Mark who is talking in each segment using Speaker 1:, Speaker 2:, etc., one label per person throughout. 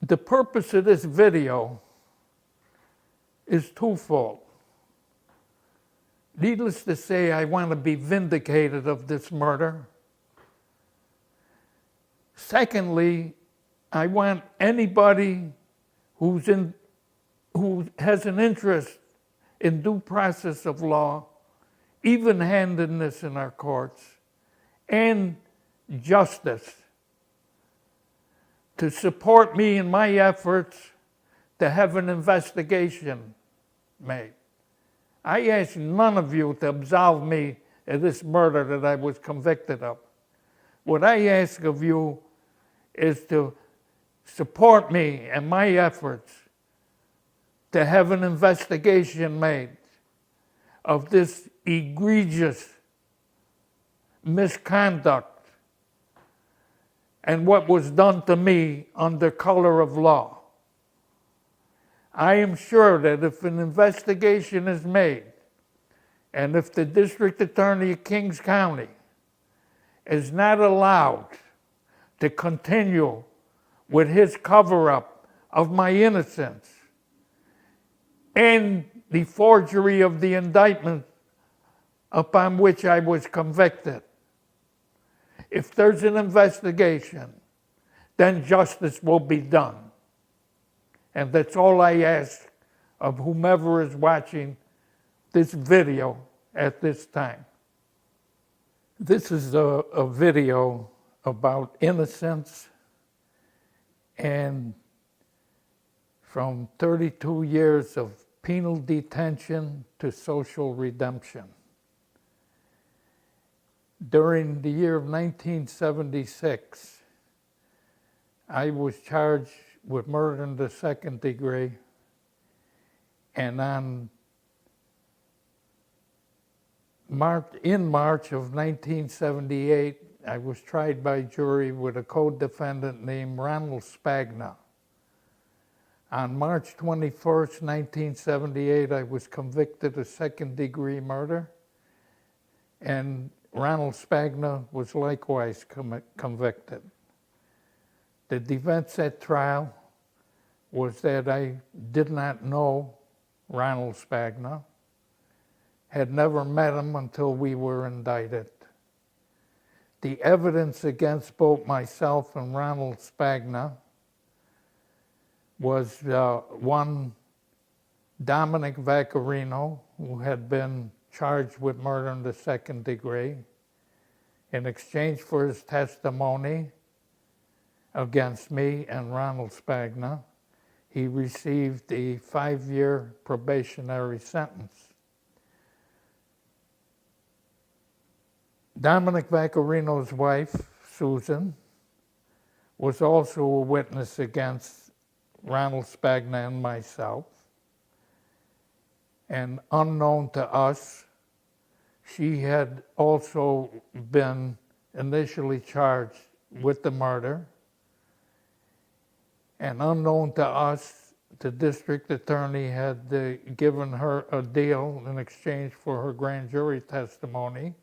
Speaker 1: The purpose of this video is twofold. Needless to say, I want to be vindicated of this murder. Secondly, I want anybody who has an interest in due process of law, even-handedness in our courts, and justice, to support me in my efforts to have an investigation made. I ask none of you to absolve me of this murder that I was convicted of. What I ask of you is to support me in my efforts to have an investigation made of this egregious misconduct and what was done to me under color of law. I am sure that if an investigation is made, and if the District Attorney of Kings County is not allowed to continue with his cover-up of my innocence and the forgery of the indictment upon which I was convicted, if there's an investigation, then justice will be done. And that's all I ask of whomever is watching this video at this time. This is a video about innocence and from 32 years of penal detention to social redemption. During the year of 1976, I was charged with murder in the second degree, and in March of 1978, I was tried by jury with a co-defendant named Ronald Spagna. On March 21st, 1978, I was convicted of second-degree murder, and Ronald Spagna was likewise convicted. The defense at trial was that I did not know Ronald Spagna, had never met him until we were indicted. The evidence against both myself and Ronald Spagna was one, Dominic Vaccarino, who had been charged with murder in the second degree. In exchange for his testimony against me and Ronald Spagna, he received a 5-year probationary sentence. Dominic Vaccarino's wife, Susan, was also a witness against Ronald Spagna and myself. And unknown to us, she had also been initially charged with the murder. And unknown to us, the district attorney had given her a deal in exchange for her grand jury testimony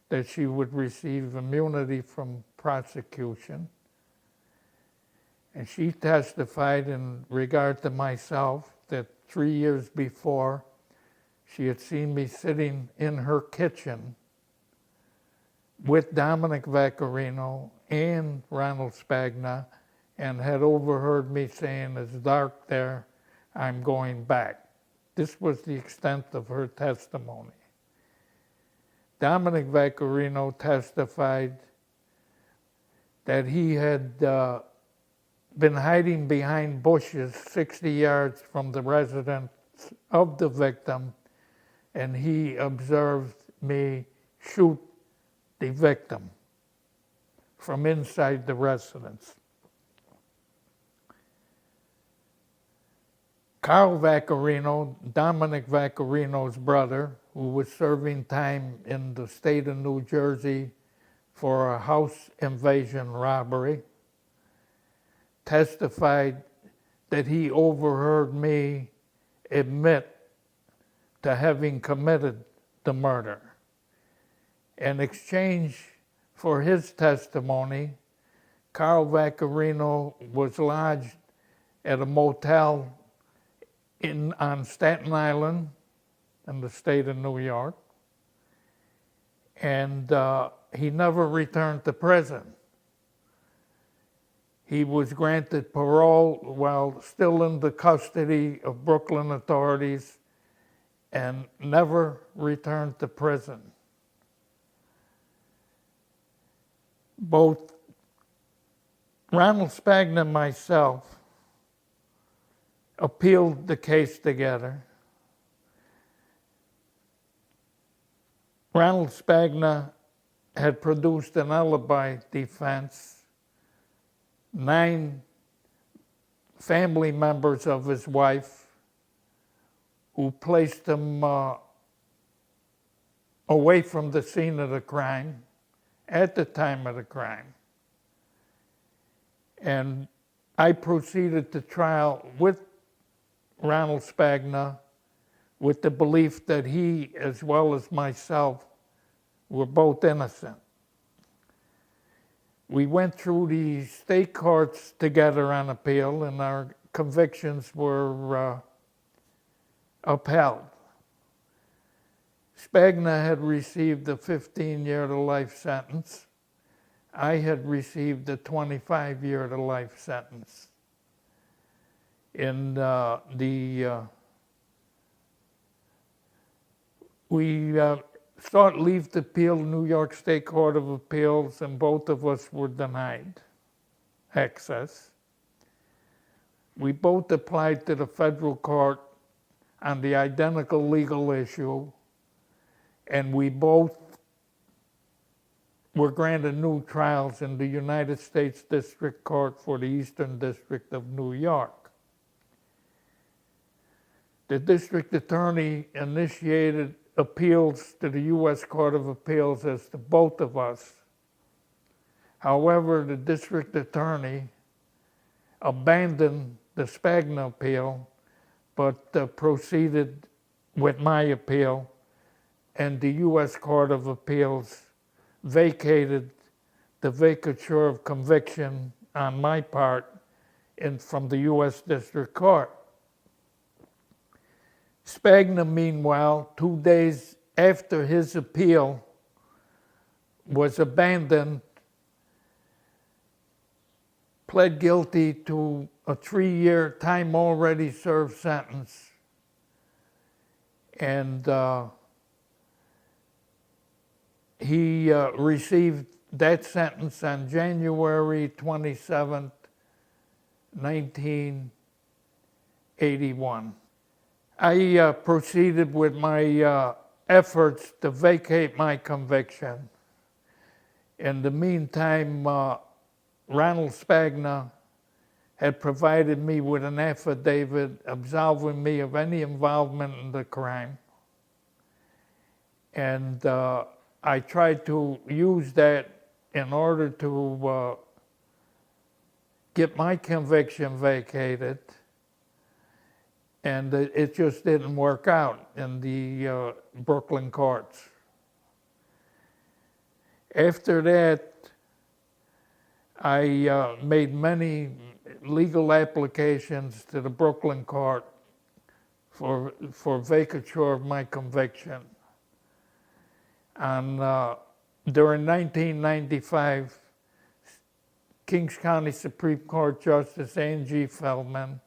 Speaker 1: that she would receive immunity from prosecution. And she testified in regard to myself that 3 years before, she had seen me sitting in her kitchen with Dominic Vaccarino and Ronald Spagna, and had overheard me saying, "It's dark there, I'm going back." This was the extent of her testimony. Dominic Vaccarino testified that he had been hiding behind bushes 60 yards from the residence of the victim, and he observed me shoot the victim from inside the residence. Carl Vaccarino, Dominic Vaccarino's brother, who was serving time in the state of New Jersey for a house invasion robbery, testified that he overheard me admit to having committed the murder. In exchange for his testimony, Carl Vaccarino was lodged at a motel on Staten Island in the state of New York. And he never returned to prison. He was granted parole while still in the custody of Brooklyn authorities and never returned to prison. Both Ronald Spagna and myself appealed the case together. Ronald Spagna had produced an alibi defense. 9 family members of his wife who placed him away from the scene of the crime at the time of the crime. And I proceeded to trial with Ronald Spagna with the belief that he, as well as myself, were both innocent. We went through the state courts together on appeal, and our convictions were upheld. Spagna had received a 15-year-to-life sentence. I had received a 25-year-to-life sentence. We sought leave to appeal New York State Court of Appeals, and both of us were denied access. We both applied to the federal court on the identical legal issue, and we both were granted new trials in the United States District Court for the Eastern District of New York. The district attorney initiated appeals to the U.S. Court of Appeals as to both of us. However, the district attorney abandoned the Spagna appeal, but proceeded with my appeal, and the U.S. Court of Appeals vacated the vacature of conviction on my part from the U.S. District Court. Spagna, meanwhile, 2 days after his appeal was abandoned, pled guilty to a 3-year time already served sentence. And he received that sentence on January 27th, 1981. I proceeded with my efforts to vacate my conviction. In the meantime, Ronald Spagna had provided me with an affidavit absolving me of any involvement in the crime. And I tried to use that in order to get my conviction vacated. And it just didn't work out in the Brooklyn courts. After that, I made many legal applications to the Brooklyn court for vacature of my conviction. During 1995, Kings County Supreme Court Justice Angie Feldman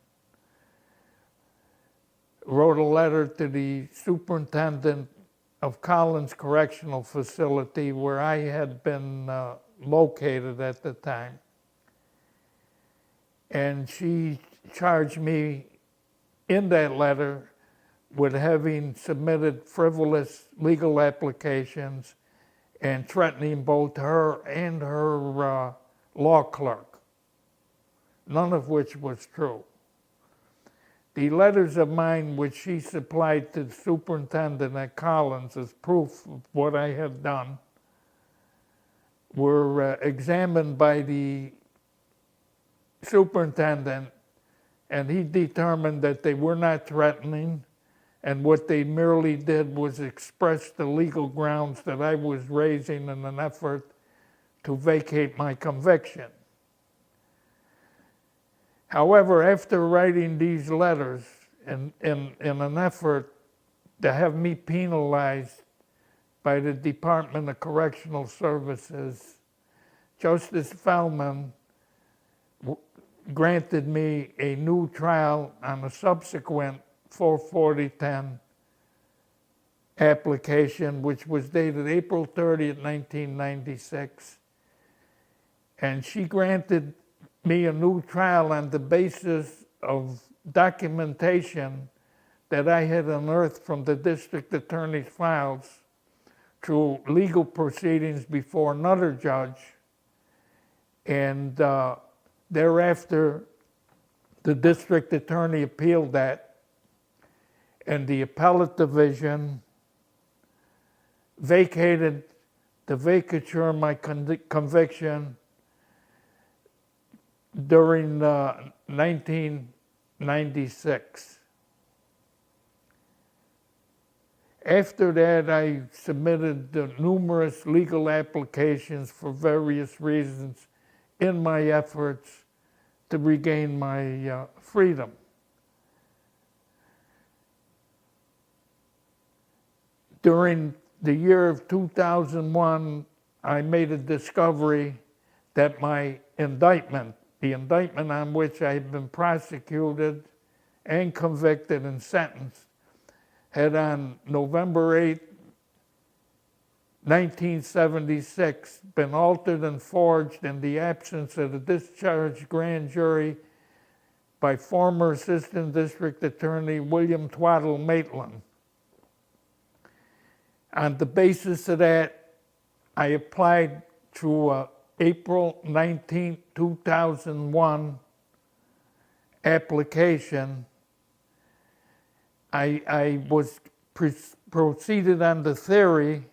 Speaker 1: wrote a letter to the superintendent of Collins Correctional Facility, where I had been located at the time. And she charged me in that letter with having submitted frivolous legal applications and threatening both her and her law clerk, none of which was true. The letters of mine, which she supplied to the superintendent at Collins as proof of what I had done, were examined by the superintendent, and he determined that they were not threatening, and what they merely did was express the legal grounds that I was raising in an effort to vacate my conviction. However, after writing these letters in an effort to have me penalized by the Department of Correctional Services, Justice Feldman granted me a new trial on a subsequent 44010 application, which was dated April 30th, 1996. And she granted me a new trial on the basis of documentation that I had unearthed from the district attorney's files through legal proceedings before another judge. And thereafter, the district attorney appealed that, and the appellate division vacated the vacature of my conviction during 1996. After that, I submitted numerous legal applications for various reasons in my efforts to regain my freedom. During the year of 2001, I made a discovery that my indictment, the indictment on which I had been prosecuted and convicted and sentenced, had on November 8, 1976, been altered and forged in the absence of the discharged grand jury by former Assistant District Attorney William Twaddle Maitland. On the basis of that, I applied through April 19, 2001 application. I was proceeded on the theory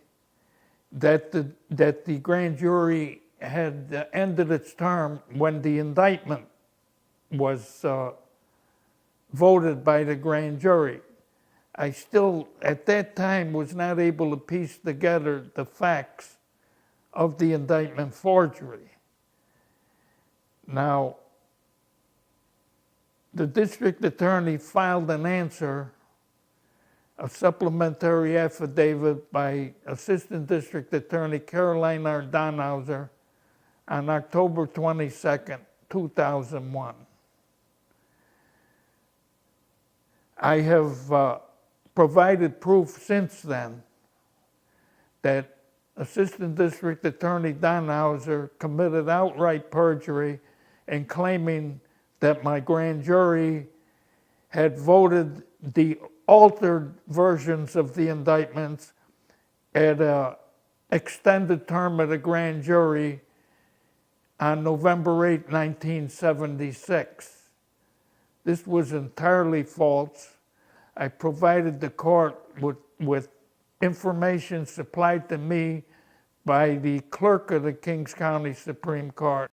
Speaker 1: that the grand jury had ended its term when the indictment was voted by the grand jury. I still, at that time, was not able to piece together the facts of the indictment forgery. Now, the district attorney filed an answer, a supplementary affidavit by Assistant District Attorney Caroline R. Donhauser on October 22nd, 2001. I have provided proof since then that Assistant District Attorney Donhauser committed outright perjury in claiming that my grand jury had voted the altered versions of the indictments at an extended term of the grand jury on November 8, 1976. This was entirely false. I provided the court with information supplied to me by the clerk of the Kings County Supreme Court.